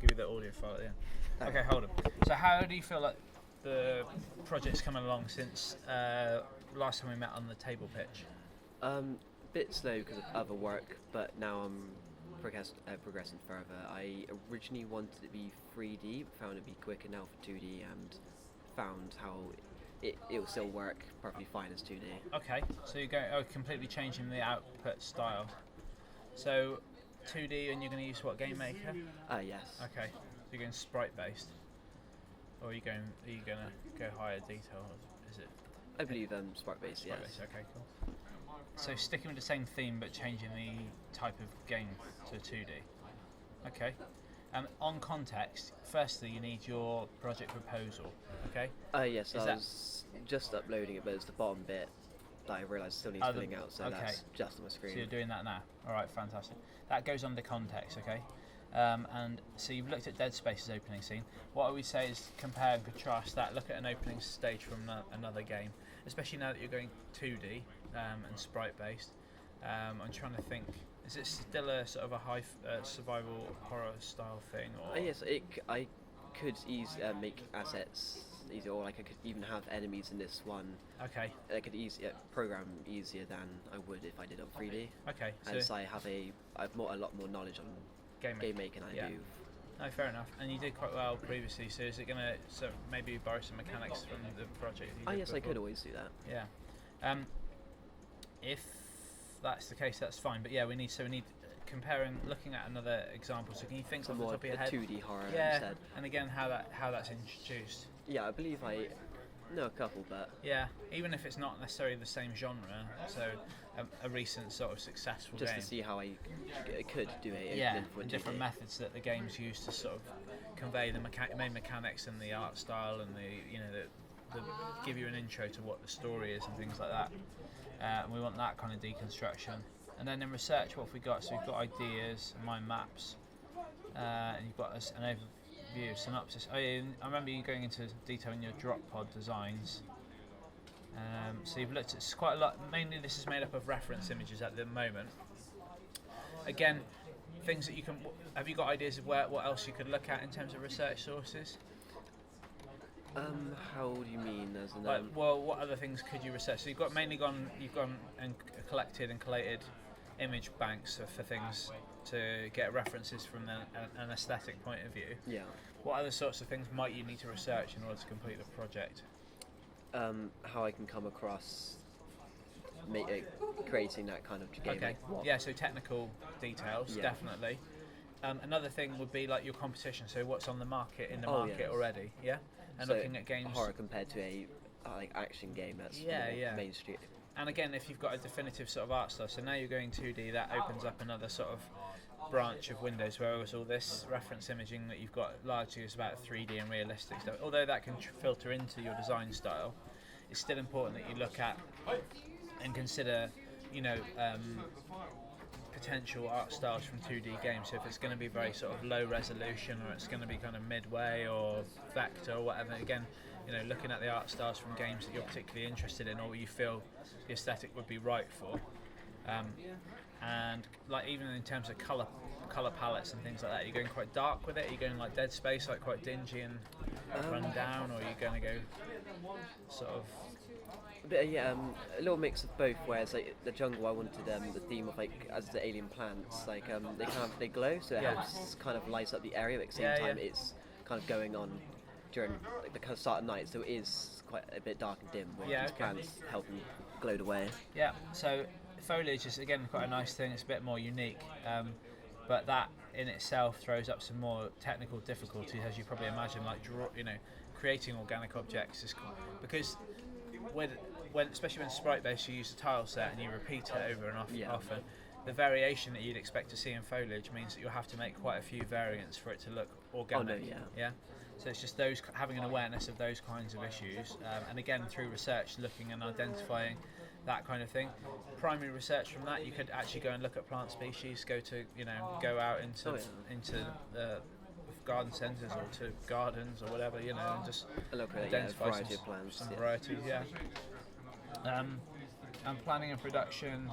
give you the audio file at the end. Okay, hold on. So how do you feel like the project's coming along since last time we met on the table pitch? Bit slow because of other work, but now I'm progressing further. I originally wanted it to be 3D, but found it'd be quicker now for 2D, and found how it'll still work perfectly fine as 2D. Okay, so you're going completely changing the output style. So 2D, and you're going to use what, Game Maker? Yes. Okay, so you're going sprite based, or are you going to go higher detail? Is it? I believe sprite based. Yes. Sprite-based, okay, cool. So sticking with the same theme but changing the type of game to 2D. Okay. On context, firstly you need your project proposal. Okay. Yes. I was just uploading it, but it's the bottom bit that I realised still needs filling out, so that's just on my screen. So you're doing that now. All right, fantastic. That goes under context. Okay. And so you've looked at Dead Space's opening scene. What I would say is compare and contrast that. Look at an opening stage from another game, especially now that you're going 2D and sprite based. I'm trying to think. Is it still a sort of a high survival horror style thing? Or? Yes, I could make assets easier, or like I could even have enemies in this one. Okay. I could program easier than I would if I did on 3D. Okay. And so I have a lot more knowledge on game making than I do. No, fair enough. And you did quite well previously, so is it going to maybe borrow some mechanics from the project? Yes, I could always do that. Yeah. If that's the case, that's fine. But yeah, we need looking at another example. So can you think off the top of your head? 2D horror instead. And again, how that's introduced. Yeah, I believe I know a couple, but yeah, even if it's not necessarily the same genre. So a recent sort of successful just game. To see how I could do it. And different methods that the games use to sort of convey the main mechanics and the art style and the give you an intro to what the story is and things like that. And we want that kind of deconstruction. And then in research, what have we got? So we've got ideas, mind maps, and you've got an overview, synopsis. I remember you going into detail in your drop pod designs. So you've looked at quite a lot. Mainly this is made up of reference images at the moment. Again, things that you can. Have you got ideas of what else you could look at in terms of research sources? How do you mean? As in, what other things could you research? So you've gone and collected and collated image banks for things to get references from an aesthetic point of view. Yeah. What other sorts of things might you need to research in order to complete the project? How I can come across creating that kind of game. Okay. Yeah, so technical details, definitely. Another thing would be like your competition. So what's on the market already? Yeah. And so looking at games. Horror compared to a action game that's mainstream. And again, if you've got a definitive sort of art style, so now you're going 2D, that opens up another sort of branch of Windows, whereas all this reference imaging that you've got largely is about 3D and realistic stuff. Although that can filter into your design style, it's still important that you look at and consider, potential art styles from 2D games. So if it's going to be very sort of low resolution, or it's going to be kind of midway or vector or whatever, again, looking at the art styles from games that you're particularly interested in or you feel the aesthetic would be right for. And like even in terms of colour palettes and things like that, you're going quite dark with it. You're going like Dead Space, like quite dingy and run down, or are you going to go sort of? But a little mix of both. Whereas like the jungle, I wanted the theme of as the alien plants, they glow, so it helps kind of light up the area. But at the same time, it's kind of going on during the kind of start of night, so it is quite a bit dark and dim. Where these plants help them glow away. Yeah. So foliage is again quite a nice thing. It's a bit more unique, but that in itself throws up some more technical difficulties, as you probably imagine. Like creating organic objects is because especially when sprite based, you use a tile set and you repeat it over and often. The variation that you'd expect to see in foliage means that you'll have to make quite a few variants for it to look organic. Yeah. So it's just having an awareness of those kinds of issues, and again through research, looking and identifying that kind of thing. Primary research from that, you could actually go and look at plant species, go out into the garden centres or to gardens or whatever, and just look at identify variety of plants. Some varieties, yeah. And planning and production.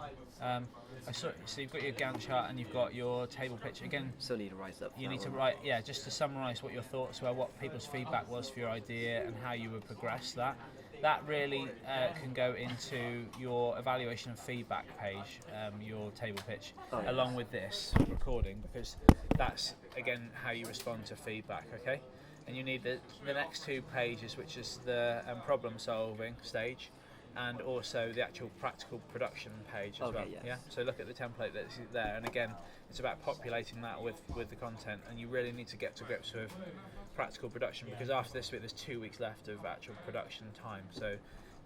So you've got your Gantt chart and you've got your table pitch. Again, Still need to rise up. you need to write, just to summarise what your thoughts were, what people's feedback was for your idea, and how you would progress that. That really can go into your evaluation and feedback page, your table pitch, along with this recording, because that's again how you respond to feedback. Okay, and you need the next 2 pages, which is the problem solving stage, and also the actual practical production page as well. Yes. Yeah. So look at the template that's there, and again, it's about populating that with the content, and you really need to get to grips with practical production, because after this week there's 2 weeks left of actual production time. So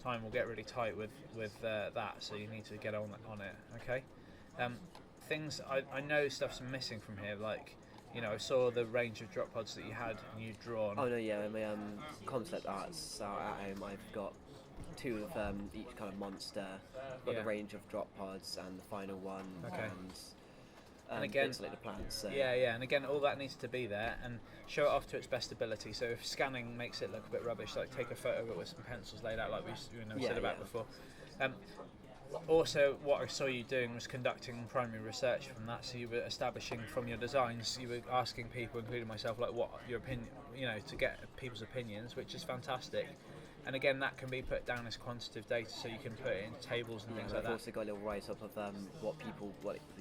time will get really tight with that. So you need to get on it. Okay. Things I know stuff's missing from here, like. I saw the range of drop pods that you had and you'd drawn. Oh no, yeah, my concept arts are at home. I've got 2 of each kind of monster. Got the range of drop pods and the final one. Okay. And again, bits like the plants. So. Yeah, and again, all that needs to be there and show it off to its best ability. So if scanning makes it look a bit rubbish, like take a photo of it with some pencils laid out, like we said about before. Also, what I saw you doing was conducting primary research from that. So you were establishing from your designs, you were asking people, including myself, like what your opinion, to get people's opinions, which is fantastic. And again, that can be put down as quantitative data, so you can put it in tables and things like that. I've also got a little write-up of what people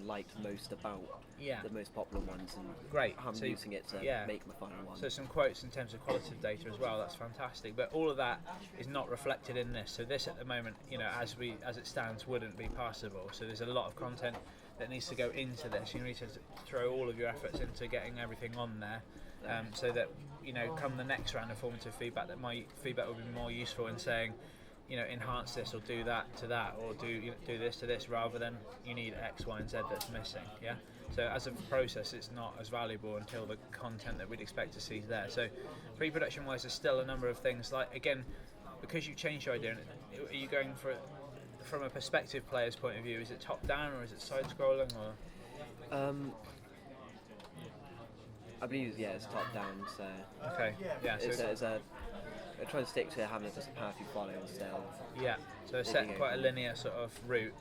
liked most about the most popular ones, and great. how I'm using it to make my final one. So some quotes in terms of qualitative data as well. That's fantastic. But all of that is not reflected in this. So this at the moment, as it stands, wouldn't be passable. So there's a lot of content that needs to go into this. You need to throw all of your efforts into getting everything on there, so that come the next round of formative feedback, that my feedback will be more useful in saying, enhance this or do that to that, or do this to this, rather than you need X, Y, and Z that's missing. Yeah. So as a process, it's not as valuable until the content that we'd expect to see is there. So pre-production wise, there's still a number of things, like again, because you've changed your idea, are you going for from a perspective player's point of view? Is it top down or is it side scrolling or? I believe it's top down. So okay, yeah. So I try to stick to having just a path you follow instead of so set quite a linear sort of route,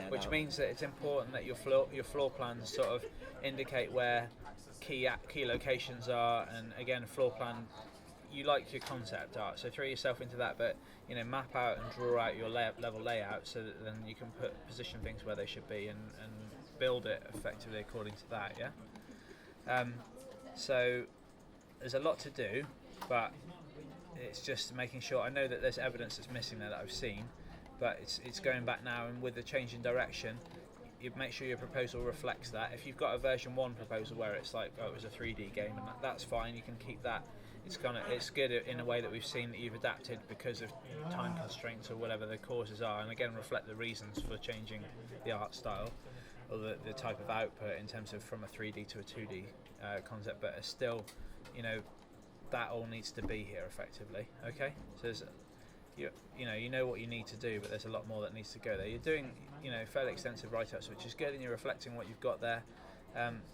which means that it's important that your floor plans sort of indicate where key locations are, and again, floor plan. You like your concept art, so throw yourself into that, but map out and draw out your level layout, so that then you can position things where they should be and build it effectively according to that. So there's a lot to do, but it's just making sure. I know that there's evidence that's missing there that I've seen, but it's going back now, and with the change in direction, you make sure your proposal reflects that. If you've got a version 1 proposal where it's like, it was a 3D game, and that's fine, you can keep that. It's good in a way that we've seen that you've adapted because of time constraints or whatever the causes are, and again reflect the reasons for changing the art style or the type of output in terms of from a 3D to a 2D concept, but it's still, that all needs to be here effectively. Okay, so there's, you know what you need to do, but there's a lot more that needs to go there. You're doing fairly extensive write-ups, which is good, and you're reflecting what you've got there.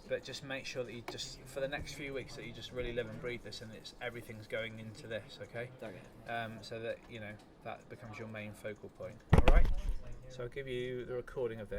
But just make sure that you just, for the next few weeks, that you just really live and breathe this, and everything's going into this, okay? So that that becomes your main focal point. All right. So I'll give you the recording of this.